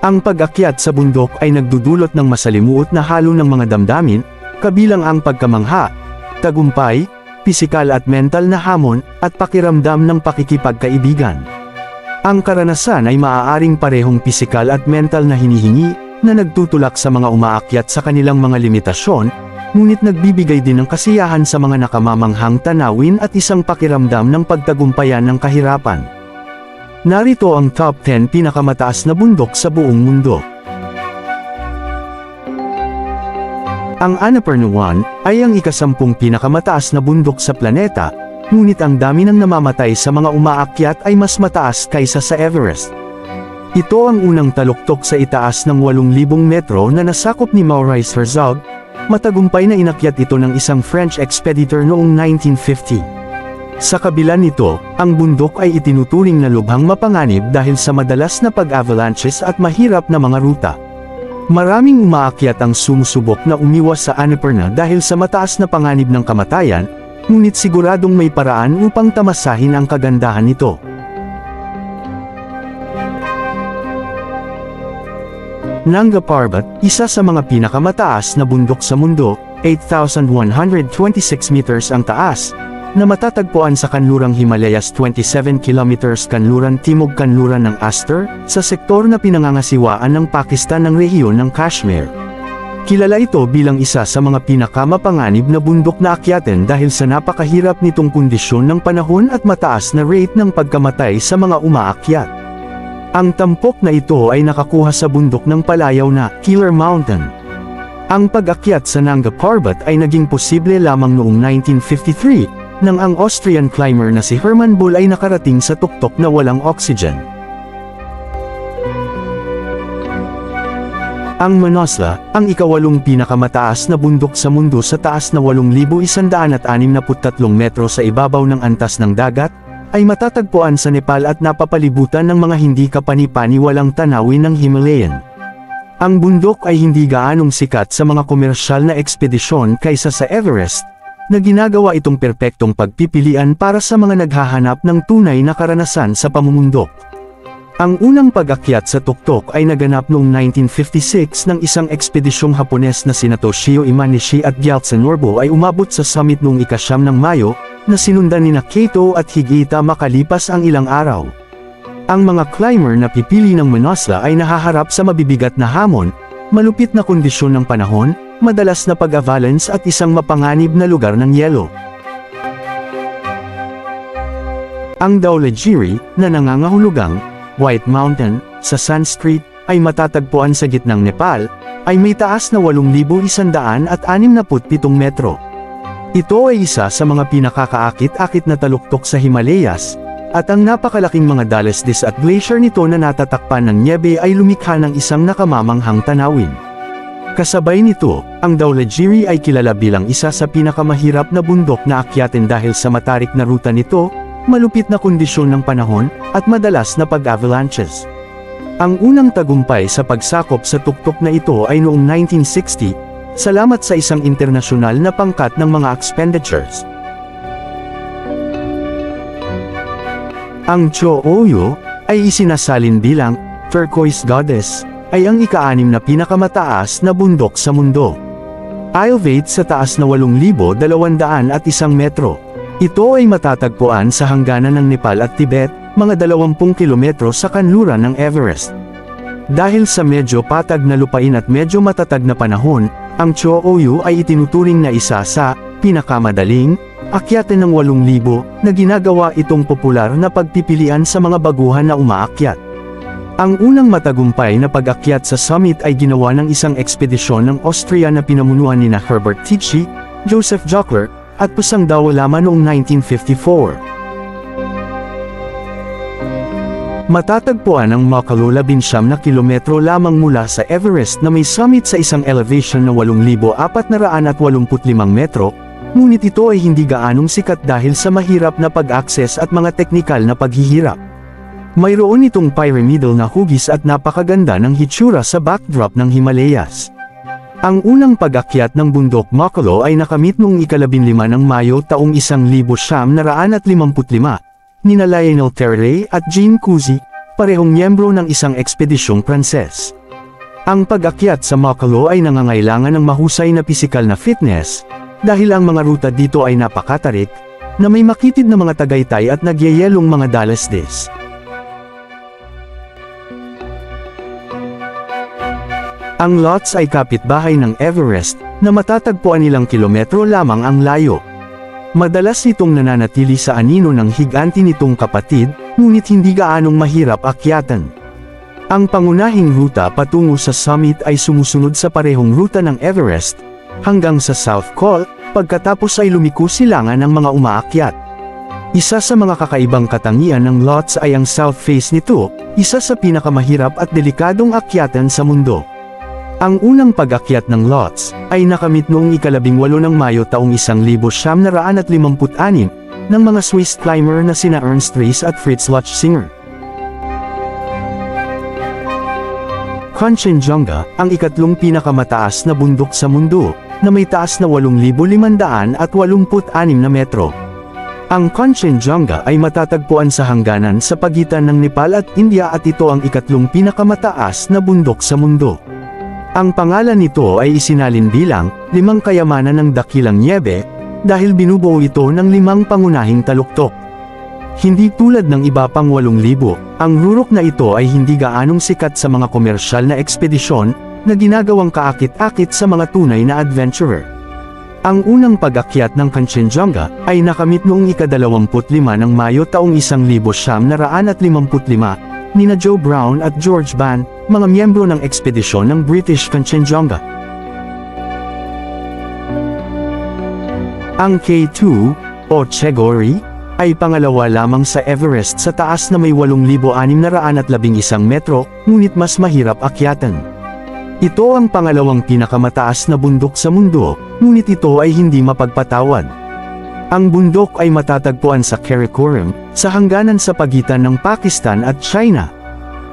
Ang pag-akyat sa bundok ay nagdudulot ng masalimuot na halo ng mga damdamin, kabilang ang pagkamangha, tagumpay, pisikal at mental na hamon, at pakiramdam ng pakikipagkaibigan. Ang karanasan ay maaaring parehong pisikal at mental na hinihingi, na nagtutulak sa mga umaakyat sa kanilang mga limitasyon, ngunit nagbibigay din ng kasiyahan sa mga nakamamanghang tanawin at isang pakiramdam ng pagtagumpayan ng kahirapan. Narito ang top 10 pinakamataas na bundok sa buong mundo. Ang Annapurna 1 ay ang ika-10 pinakamataas na bundok sa planeta, ngunit ang dami ng namamatay sa mga umaakyat ay mas mataas kaysa sa Everest. Ito ang unang taluktok sa itaas ng 8,000 metro na nasakop ni Maurice Herzog. Matagumpay na inakyat ito ng isang French expeditor noong 1950. Sa kabila nito, ang bundok ay itinuturing na lubhang mapanganib dahil sa madalas na pag-avalanches at mahirap na mga ruta. Maraming umaakyat ang sumusubok na umiwas sa Annapurna dahil sa mataas na panganib ng kamatayan, ngunit siguradong may paraan upang tamasahin ang kagandahan nito. Nanga Parbat, isa sa mga pinakamataas na bundok sa mundo, 8,126 meters ang taas, na matatagpuan sa kanlurang Himalayas 27 kilometers kanluran timog kanluran ng Astor, sa sektor na pinangangasiwaan ng Pakistan ng rehiyon ng Kashmir. Kilala ito bilang isa sa mga pinakamapanganib na bundok na akyatin dahil sa napakahirap nitong kondisyon ng panahon at mataas na rate ng pagkamatay sa mga umaakyat. Ang tampok na ito ay nakakuha sa bundok ng palayaw na Killer Mountain. Ang pag-akyat sa Nanga Parbat ay naging posible lamang noong 1953, nang ang Austrian climber na si Hermann Bull ay nakarating sa tuktok na walang oxygen. Ang Manaslu, ang ika-8 pinakamataas na bundok sa mundo sa taas na 8,163 metro sa ibabaw ng antas ng dagat, ay matatagpuan sa Nepal at napapalibutan ng mga hindi kapani-paniwalang tanawin ng Himalayan. Ang bundok ay hindi gaanong sikat sa mga komersyal na ekspedisyon kaysa sa Everest, na ginagawa itong perpektong pagpipilian para sa mga naghahanap ng tunay na karanasan sa pamumundok. Ang unang pag-akyat sa tuktok ay naganap noong 1956 ng isang ekspedisyong Hapones na sina Toshio Imanishi at Gyaltsen Norbo ay umabot sa summit noong ika-9 ng Mayo, na sinundan nina Kato at Higita makalipas ang ilang araw. Ang mga climber na pipili ng Manaslu ay nahaharap sa mabibigat na hamon, malupit na kondisyon ng panahon, madalas na pag-avalanche at isang mapanganib na lugar ng yelo. Ang Dhaulagiri, na nangangahulugang White Mountain, sa Sanskrit, ay matatagpuan sa gitnang Nepal, ay may taas na 8,167 metro. Ito ay isa sa mga pinakakaakit-akit na taluktok sa Himalayas, at ang napakalaking mga Dalesdes at glacier nito na natatakpan ng nyebe ay lumikha ng isang nakamamanghang tanawin. Kasabay nito, ang Dhaulagiri ay kilala bilang isa sa pinakamahirap na bundok na akyatin dahil sa matarik na ruta nito, malupit na kondisyon ng panahon, at madalas na pag-avalanches. Ang unang tagumpay sa pagsakop sa tuktok na ito ay noong 1960, salamat sa isang internasyonal na pangkat ng mga expenditures. Ang Cho Oyu ay isinasalin bilang turquoise goddess, ay ang ika-6 na pinakamataas na bundok sa mundo. Elevate sa taas na 8,201 metro. Ito ay matatagpuan sa hangganan ng Nepal at Tibet, mga 20 kilometro sa kanluran ng Everest. Dahil sa medyo patag na lupain at medyo matatag na panahon, ang Cho Oyu ay itinuturing na isa sa pinakamadaling akyatin ng 8,000 na ginagawa itong popular na pagpipilian sa mga baguhan na umaakyat. Ang unang matagumpay na pag-akyat sa summit ay ginawa ng isang ekspedisyon ng Austria na pinamunuan nina Herbert Tichy, Joseph Jockler, at Pusang Dawalama noong 1954. Matatagpuan ang Makalu 19 na kilometro lamang mula sa Everest na may summit sa isang elevation na 8,485 metro, ngunit ito ay hindi gaanong sikat dahil sa mahirap na pag-access at mga teknikal na paghihirap. Mayroon itong pyramidal na hugis at napakaganda ng hitsura sa backdrop ng Himalayas. Ang unang pag-akyat ng bundok Makalu ay nakamit noong ika-15 ng Mayo taong 1955, nina Lionel Terray at Jean Cusi, parehong miyembro ng isang ekspedisyong Pranses. Ang pag-akyat sa Makalu ay nangangailangan ng mahusay na pisikal na fitness, dahil ang mga ruta dito ay napakatarik, na may makitid na mga tagaytay at nagyayelong mga dalasdes. Ang Lhotse ay kapitbahay ng Everest, na matatagpuan ilang kilometro lamang ang layo. Madalas itong nananatili sa anino ng higanti nitong kapatid, ngunit hindi gaanong mahirap akyatan. Ang pangunahing ruta patungo sa summit ay sumusunod sa parehong ruta ng Everest, hanggang sa South Col, pagkatapos ay lumiko silangan ng mga umaakyat. Isa sa mga kakaibang katangian ng Lhotse ay ang south face nito, isa sa pinakamahirap at delikadong akyatan sa mundo. Ang unang pag-akyat ng Lhotse ay nakamit noong ika-18 ng Mayo taong 1956 ng mga Swiss climber na sina Ernst Ries at Fritz Lotzinger. Kanchenjunga, ang ikatlong pinakamataas na bundok sa mundo, na may taas na 8,586 na metro. Ang Kanchenjunga ay matatagpuan sa hangganan sa pagitan ng Nepal at India at ito ang ikatlong pinakamataas na bundok sa mundo. Ang pangalan nito ay isinalin bilang 5 kayamanan ng dakilang nyebe, dahil binubuo ito ng 5 pangunahing taluktok. Hindi tulad ng iba pang 8,000, ang rurok na ito ay hindi gaanong sikat sa mga komersyal na ekspedisyon, na ginagawang kaakit-akit sa mga tunay na adventurer. Ang unang pag-akyat ng Kanchenjunga ay nakamit noong ika-25 ng Mayo taong 1955, nina Joe Brown at George Bann, mga miyembro ng ekspedisyon ng British Kanchenjunga. Ang K2, o Chegori, ay pangalawa lamang sa Everest sa taas na may 8,611 metro, ngunit mas mahirap akyatan. Ito ang pangalawang pinakamataas na bundok sa mundo, ngunit ito ay hindi mapagpatawad. Ang bundok ay matatagpuan sa Karakoram, sa hangganan sa pagitan ng Pakistan at China.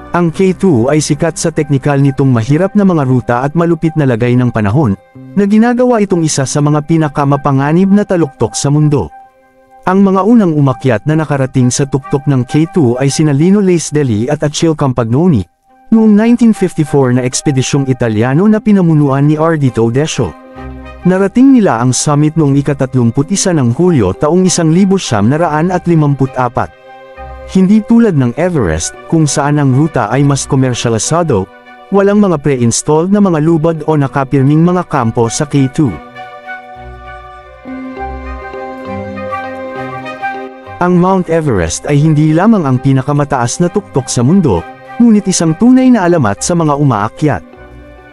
Ang K2 ay sikat sa teknikal nitong mahirap na mga ruta at malupit na lagay ng panahon, na ginagawa itong isa sa mga pinakamapanganib na taluktok sa mundo. Ang mga unang umakyat na nakarating sa tuktok ng K2 ay sina Lino Laisdelli at Achille Campagnoni, noong 1954 na ekspedisyong Italyano na pinamunuan ni Ardito Desio. Narating nila ang summit noong ika-31 ng Hulyo taong 1954. Hindi tulad ng Everest, kung saan ang ruta ay mas komersyalisado, walang mga pre-installed na mga lubad o nakapirming mga kampo sa K2. Ang Mount Everest ay hindi lamang ang pinakamataas na tuktok sa mundo, ngunit isang tunay na alamat sa mga umaakyat.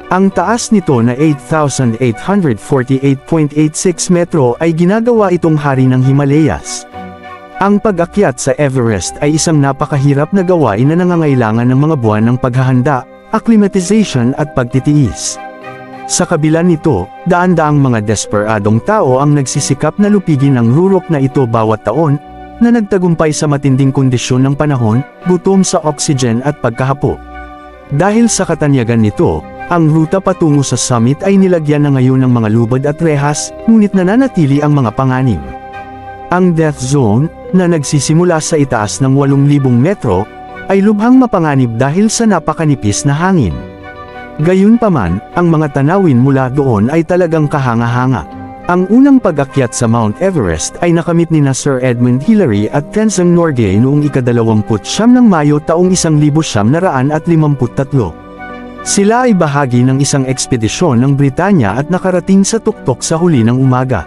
Ang taas nito na 8,848.86 metro ay ginagawa itong hari ng Himalayas. Ang pag-akyat sa Everest ay isang napakahirap na gawain na nangangailangan ng mga buwan ng paghahanda, acclimatization at pagtitiis. Sa kabila nito, daan-daang mga desperadong tao ang nagsisikap na lupigin ang rurok na ito bawat taon, na nagtagumpay sa matinding kondisyon ng panahon, gutom sa oxygen at pagkahapo. Dahil sa katanyagan nito, ang ruta patungo sa summit ay nilagyan na ngayon ng mga lubad at rehas, ngunit nananatili ang mga panganib. Ang death zone, na nagsisimula sa itaas ng 8,000 metro, ay lubhang mapanganib dahil sa napakanipis na hangin. Gayunpaman, ang mga tanawin mula doon ay talagang kahanga-hanga. Ang unang pag-akyat sa Mount Everest ay nakamit ni Sir Edmund Hillary at Tenzing Norgay noong ika-29 ng Mayo taong 1953. Sila ay bahagi ng isang ekspedisyon ng Britanya at nakarating sa tuktok sa huli ng umaga.